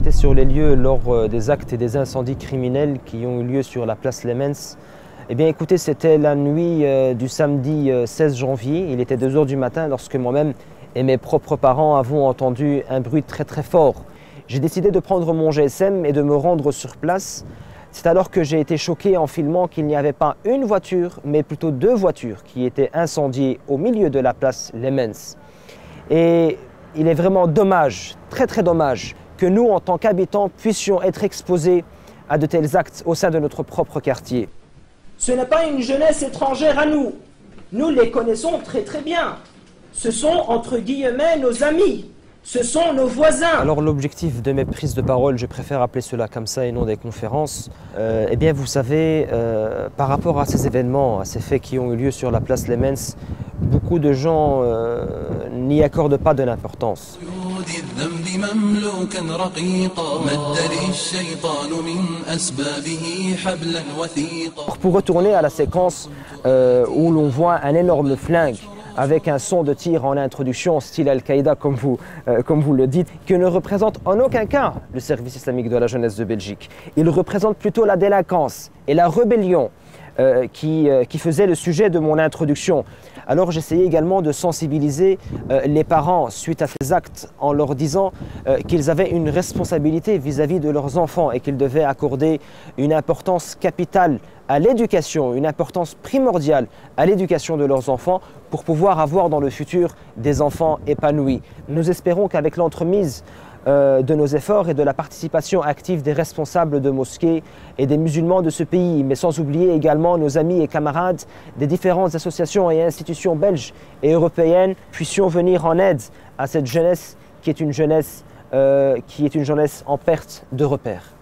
j'étais sur les lieux lors des actes et des incendies criminels qui ont eu lieu sur la place Lemens. Eh bien écoutez, c'était la nuit du samedi 16 janvier, il était 2 h du matin lorsque moi-même et mes propres parents avons entendu un bruit très fort. J'ai décidé de prendre mon GSM et de me rendre sur place. C'est alors que j'ai été choqué en filmant qu'il n'y avait pas une voiture, mais plutôt 2 voitures qui étaient incendiées au milieu de la place Lemens. Et il est vraiment dommage, très dommage, que nous, en tant qu'habitants, puissions être exposés à de tels actes au sein de notre propre quartier. Ce n'est pas une jeunesse étrangère à nous. Nous les connaissons très bien. Ce sont, entre guillemets, nos amis. Ce sont nos voisins. Alors l'objectif de mes prises de parole, je préfère appeler cela comme ça et non des conférences, eh bien vous savez, par rapport à ces événements, à ces faits qui ont eu lieu sur la place Lemens, beaucoup de gens n'y accordent pas de l'importance. Pour retourner à la séquence où l'on voit un énorme flingue avec un son de tir en introduction, style Al-Qaïda comme vous le dites, qui ne représente en aucun cas le service islamique de la jeunesse de Belgique. Il représente plutôt la délinquance et la rébellion qui faisait le sujet de mon introduction. Alors j'essayais également de sensibiliser les parents suite à ces actes en leur disant qu'ils avaient une responsabilité vis-à-vis de leurs enfants et qu'ils devaient accorder une importance capitale à l'éducation, une importance primordiale à l'éducation de leurs enfants pour pouvoir avoir dans le futur des enfants épanouis. Nous espérons qu'avec l'entremise de nos efforts et de la participation active des responsables de mosquées et des musulmans de ce pays, mais sans oublier également nos amis et camarades des différentes associations et institutions belges et européennes, puissions venir en aide à cette jeunesse qui est une jeunesse en perte de repères.